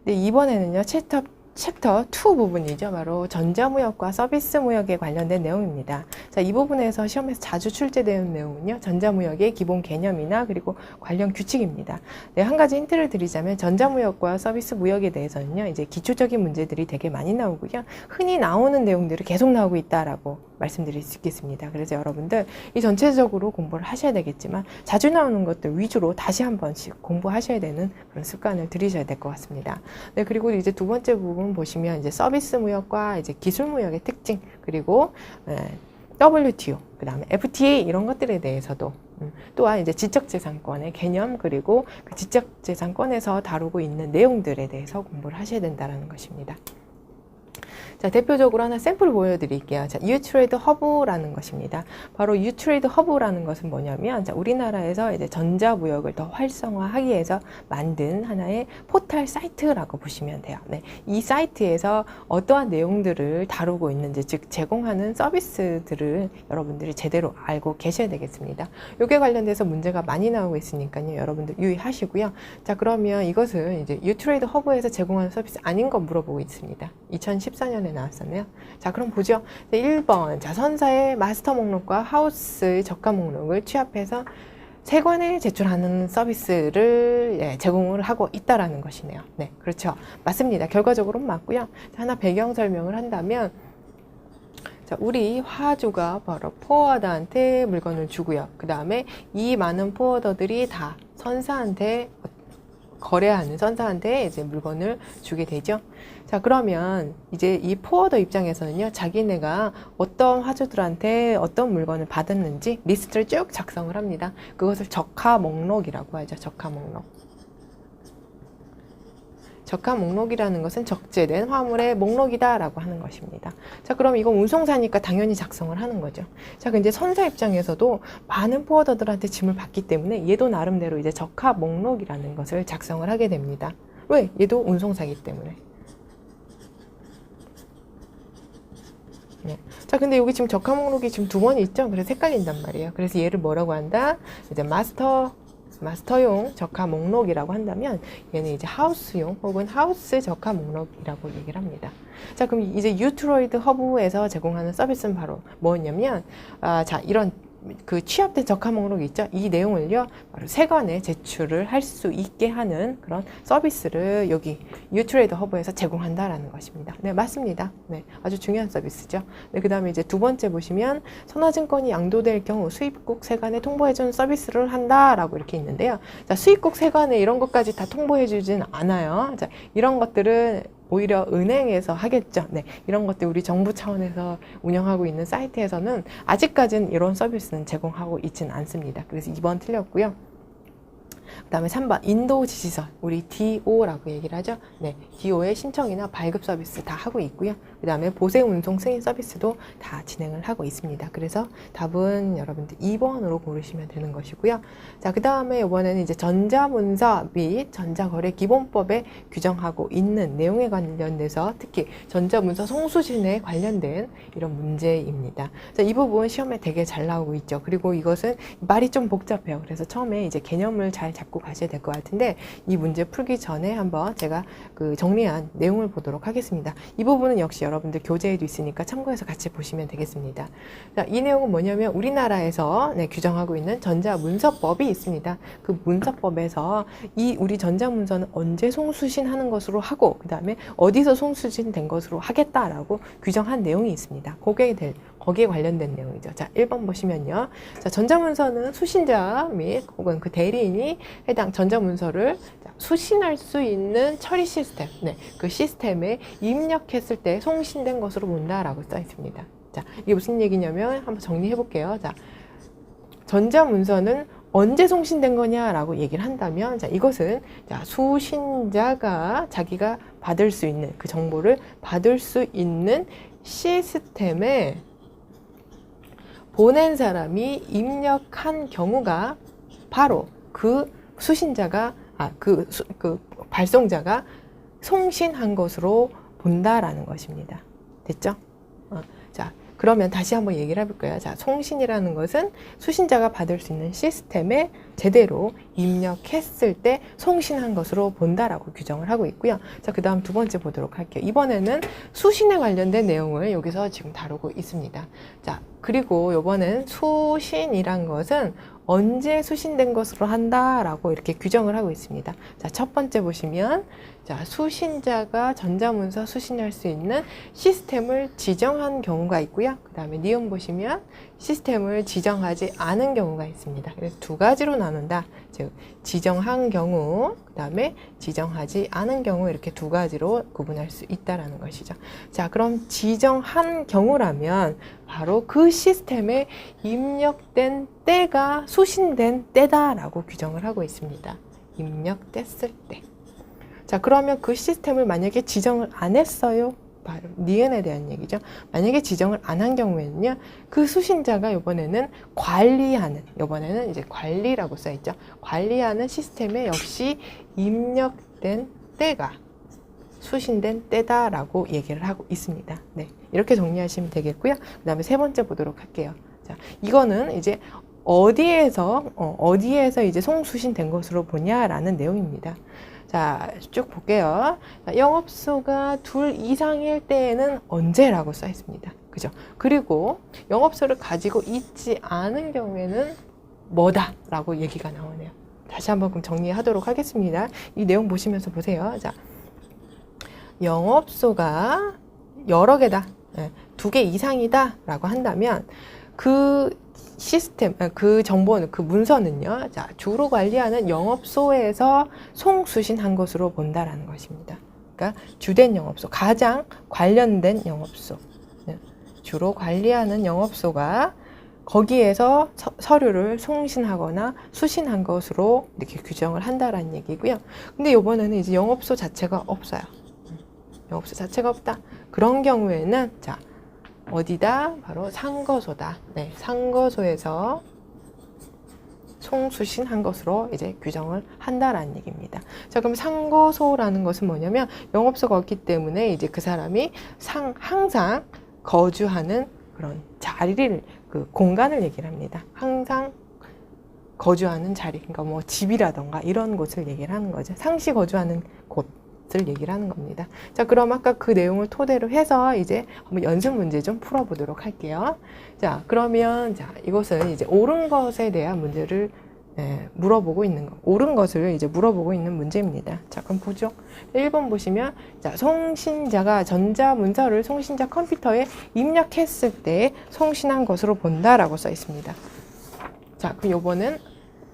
네, 이번에는요, 챕터 2 부분이죠. 바로 전자무역과 서비스무역에 관련된 내용입니다. 자, 이 부분에서 시험에서 자주 출제되는 내용은요, 전자무역의 기본 개념이나 그리고 관련 규칙입니다. 네, 한 가지 힌트를 드리자면 전자무역과 서비스무역에 대해서는요, 이제 기초적인 문제들이 되게 많이 나오고요, 흔히 나오는 내용들이 계속 나오고 있다라고 말씀드릴 수 있겠습니다. 그래서 여러분들 이 전체적으로 공부를 하셔야 되겠지만 자주 나오는 것들 위주로 다시 한 번씩 공부하셔야 되는 그런 습관을 들이셔야 될 것 같습니다. 네, 그리고 이제 두 번째 부분 보시면 이제 서비스 무역과 이제 기술 무역의 특징, 그리고 WTO, 그 다음에 FTA 이런 것들에 대해서도 또한 이제 지적재산권의 개념, 그리고 그 지적재산권에서 다루고 있는 내용들에 대해서 공부를 하셔야 된다는 것입니다. 자, 대표적으로 하나 샘플을 보여드릴게요. 자, 유트레이드 허브라는 것입니다. 바로 유트레이드 허브라는 것은 뭐냐면, 자, 우리나라에서 이제 전자무역을 더 활성화하기 위해서 만든 하나의 포털 사이트라고 보시면 돼요. 네, 이 사이트에서 어떠한 내용들을 다루고 있는지, 즉 제공하는 서비스들을 여러분들이 제대로 알고 계셔야 되겠습니다. 이게 관련돼서 문제가 많이 나오고 있으니까요, 여러분들 유의하시고요. 자, 그러면 이것은 이제 유트레이드 허브에서 제공하는 서비스 아닌 거 물어보고 있습니다. 2014년에 나왔었네요. 자, 그럼 보죠. 1번. 자, 선사의 마스터 목록과 하우스의 저가 목록을 취합해서 세관에 제출하는 서비스를 제공을 하고 있다라는 것이네요. 네, 그렇죠. 맞습니다. 결과적으로는 맞고요. 자, 하나 배경 설명을 한다면, 자, 우리 화주가 바로 포워더한테 물건을 주고요. 그 다음에 이 많은 포워더들이 다 선사한테 거래하는 선사한테 이제 물건을 주게 되죠. 자, 그러면 이제 이 포워더 입장에서는요, 자기네가 어떤 화주들한테 어떤 물건을 받았는지 리스트를 쭉 작성을 합니다. 그것을 적화 목록이라고 하죠. 적화 목록. 적화 목록이라는 것은 적재된 화물의 목록이다라고 하는 것입니다. 자, 그럼 이건 운송사니까 당연히 작성을 하는 거죠. 자, 근데 선사 입장에서도 많은 포워더들한테 짐을 받기 때문에 얘도 나름대로 이제 적화 목록이라는 것을 작성을 하게 됩니다. 왜? 얘도 운송사이기 때문에. 네. 자, 근데 여기 지금 적화 목록이 지금 두 번 있죠? 그래서 헷갈린단 말이에요. 그래서 얘를 뭐라고 한다? 이제 마스터용 적화 목록이라고 한다면 얘는 이제 하우스용 혹은 하우스 적화 목록이라고 얘기를 합니다. 자, 그럼 이제 유트로이드 허브에서 제공하는 서비스는 바로 뭐냐면, 자, 이런 그 취합된 적화 목록이 있죠. 이 내용을요, 바로 세관에 제출을 할 수 있게 하는 그런 서비스를 여기 유트레이드 허브에서 제공한다라는 것입니다. 네, 맞습니다. 네, 아주 중요한 서비스죠. 네, 그 다음에 이제 두 번째 보시면 선화증권이 양도될 경우 수입국 세관에 통보해주는 서비스를 한다라고 이렇게 있는데요. 자, 수입국 세관에 이런 것까지 다 통보해주진 않아요. 자, 이런 것들은 오히려 은행에서 하겠죠. 네, 이런 것들 우리 정부 차원에서 운영하고 있는 사이트에서는 아직까지는 이런 서비스는 제공하고 있지는 않습니다. 그래서 2번 틀렸고요. 그 다음에 3번 인도 지시서, 우리 DO라고 얘기를 하죠. 네, DO의 신청이나 발급 서비스 다 하고 있고요. 그 다음에 보세 운송 승인 서비스도 다 진행을 하고 있습니다. 그래서 답은 여러분들 2번으로 고르시면 되는 것이고요. 자, 그 다음에 이번에는 이제 전자문서 및 전자거래 기본법에 규정하고 있는 내용에 관련돼서 특히 전자문서 송수신에 관련된 이런 문제입니다. 자, 이 부분 시험에 되게 잘 나오고 있죠. 그리고 이것은 말이 좀 복잡해요. 그래서 처음에 이제 개념을 잘 잡고 가셔야 될 것 같은데, 이 문제 풀기 전에 한번 제가 그 정리한 내용을 보도록 하겠습니다. 이 부분은 역시 여러분들 교재에도 있으니까 참고해서 같이 보시면 되겠습니다. 자, 이 내용은 뭐냐면 우리나라에서 규정하고 있는 전자문서법이 있습니다. 그 문서법에서 이 우리 전자문서는 언제 송수신하는 것으로 하고 그 다음에 어디서 송수신된 것으로 하겠다라고 규정한 내용이 있습니다. 거기에 관련된 내용이죠. 자, 1번 보시면요. 자, 전자문서는 수신자 및 혹은 그 대리인이 해당 전자문서를 수신할 수 있는 처리 시스템, 네, 그 시스템에 입력했을 때 송신된 것으로 본다라고 써 있습니다. 자, 이게 무슨 얘기냐면 한번 정리해 볼게요. 자, 전자문서는 언제 송신된 거냐라고 얘기를 한다면, 자, 이것은 자, 수신자가 자기가 받을 수 있는 그 정보를 받을 수 있는 시스템에 보낸 사람이 입력한 경우가 바로 그 수신자가 그 발송자가 송신한 것으로 본다라는 것입니다. 됐죠? 자, 그러면 다시 한번 얘기를 해볼까요? 자, 송신이라는 것은 수신자가 받을 수 있는 시스템에 제대로 입력했을 때 송신한 것으로 본다라고 규정을 하고 있고요. 자, 그 다음 두 번째 보도록 할게요. 이번에는 수신에 관련된 내용을 여기서 지금 다루고 있습니다. 자, 그리고 이번엔 수신이란 것은 언제 수신된 것으로 한다라고 이렇게 규정을 하고 있습니다. 자, 첫 번째 보시면 자, 수신자가 전자문서 수신할 수 있는 시스템을 지정한 경우가 있고요. 그 다음에 니은 보시면 시스템을 지정하지 않은 경우가 있습니다. 그래서 두 가지로 나눈다. 즉, 지정한 경우, 그 다음에 지정하지 않은 경우 이렇게 두 가지로 구분할 수 있다라는 것이죠. 자, 그럼 지정한 경우라면 바로 그 시스템에 입력된 때가 수신된 때다라고 규정을 하고 있습니다. 입력됐을 때. 자, 그러면 그 시스템을 만약에 지정을 안 했어요. 바로 니은에 대한 얘기죠. 만약에 지정을 안 한 경우에는요, 그 수신자가 이번에는 관리하는, 이번에는 이제 관리라고 써있죠. 관리하는 시스템에 역시 입력된 때가 수신된 때다라고 얘기를 하고 있습니다. 네, 이렇게 정리하시면 되겠고요. 그 다음에 세 번째 보도록 할게요. 자, 이거는 이제 어디에서 이제 송수신된 것으로 보냐라는 내용입니다. 자, 쭉 볼게요. 영업소가 둘 이상일 때에는 언제라고 써 있습니다. 그죠? 그리고 영업소를 가지고 있지 않은 경우에는 뭐다라고 얘기가 나오네요. 다시 한번 그럼 정리하도록 하겠습니다. 이 내용 보시면서 보세요. 자, 영업소가 여러 개다, 두 개 이상이다 라고 한다면 그 시스템, 그 정보는, 그 문서는요, 자, 주로 관리하는 영업소에서 송수신한 것으로 본다라는 것입니다. 그러니까 주된 영업소, 가장 관련된 영업소, 주로 관리하는 영업소가 거기에서 서류를 송신하거나 수신한 것으로 이렇게 규정을 한다라는 얘기고요. 근데 이번에는 이제 영업소 자체가 없어요. 영업소 자체가 없다. 그런 경우에는 자, 어디다? 바로 상거소다. 네, 상거소에서 송수신한 것으로 이제 규정을 한다라는 얘기입니다. 자, 그럼 상거소라는 것은 뭐냐면 영업소가 없기 때문에 이제 그 사람이 항상 거주하는 그런 자리를, 그 공간을 얘기를 합니다. 항상 거주하는 자리, 그러니까 뭐 집이라던가 이런 곳을 얘기를 하는 거죠. 상시 거주하는 곳을 얘기를 하는 겁니다. 자, 그럼 아까 그 내용을 토대로 해서 이제 한번 연습 문제 좀 풀어보도록 할게요. 자, 그러면 자, 이것은 이제 옳은 것에 대한 문제를 물어보고 있는 거, 옳은 것을 이제 물어보고 있는 문제입니다. 자, 그럼 보죠. 1번 보시면, 자, 송신자가 전자문서를 송신자 컴퓨터에 입력했을 때 송신한 것으로 본다라고 써 있습니다. 자, 그럼 요거는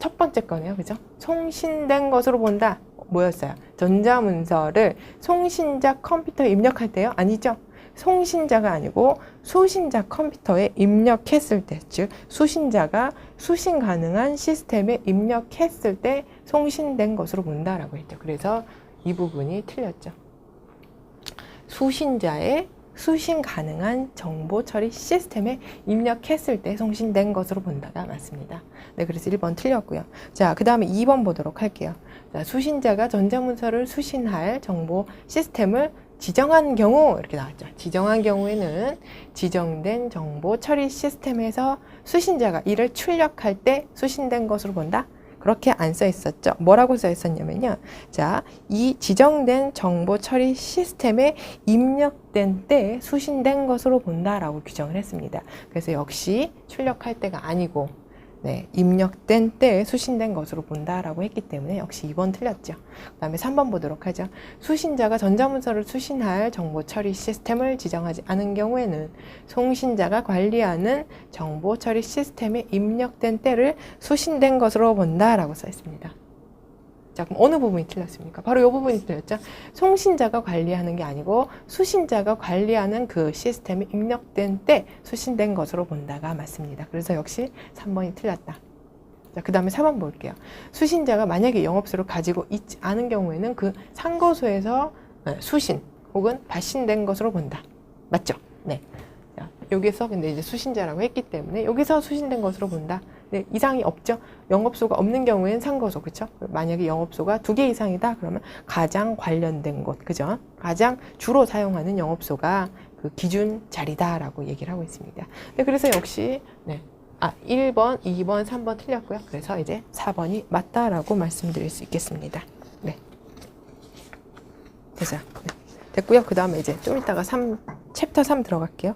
첫 번째 거네요. 그죠? 송신된 것으로 본다. 뭐였어요? 전자문서를 송신자 컴퓨터에 입력할 때요? 아니죠? 송신자가 아니고 수신자 컴퓨터에 입력했을 때, 즉 수신자가 수신 가능한 시스템에 입력했을 때 송신된 것으로 본다라고 했죠. 그래서 이 부분이 틀렸죠. 수신자의 수신 가능한 정보 처리 시스템에 입력했을 때 송신된 것으로 본다가 맞습니다. 네, 그래서 1번 틀렸고요. 자, 그 다음에 2번 보도록 할게요. 자, 수신자가 전자문서를 수신할 정보 시스템을 지정한 경우, 이렇게 나왔죠. 지정한 경우에는 지정된 정보 처리 시스템에서 수신자가 이를 출력할 때 수신된 것으로 본다. 그렇게 안 써 있었죠. 뭐라고 써 있었냐면요. 자, 이 지정된 정보 처리 시스템에 입력된 때 수신된 것으로 본다라고 규정을 했습니다. 그래서 역시 출력할 때가 아니고, 네, 입력된 때에 수신된 것으로 본다라고 했기 때문에 역시 2번 틀렸죠. 그 다음에 3번 보도록 하죠. 수신자가 전자문서를 수신할 정보 처리 시스템을 지정하지 않은 경우에는 송신자가 관리하는 정보 처리 시스템에 입력된 때를 수신된 것으로 본다라고 써 있습니다. 자, 그럼 어느 부분이 틀렸습니까? 바로 이 부분이 틀렸죠. 송신자가 관리하는 게 아니고 수신자가 관리하는 그 시스템에 입력된 때 수신된 것으로 본다가 맞습니다. 그래서 역시 3번이 틀렸다. 자, 그 다음에 4번 볼게요. 수신자가 만약에 영업소를 가지고 있지 않은 경우에는 그 상거소에서 수신 혹은 발신된 것으로 본다. 맞죠? 네. 자, 여기서 근데 이제 수신자라고 했기 때문에 여기서 수신된 것으로 본다. 네, 이상이 없죠. 영업소가 없는 경우에는 상거소, 그렇죠? 만약에 영업소가 2개 이상이다, 그러면 가장 관련된 곳, 그죠? 가장 주로 사용하는 영업소가 그 기준 자리다라고 얘기를 하고 있습니다. 네, 그래서 역시 네, 1번, 2번, 3번 틀렸고요. 그래서 이제 4번이 맞다라고 말씀드릴 수 있겠습니다. 네. 됐어요. 네. 됐고요. 그 다음에 이제 좀 이따가 챕터 3 들어갈게요.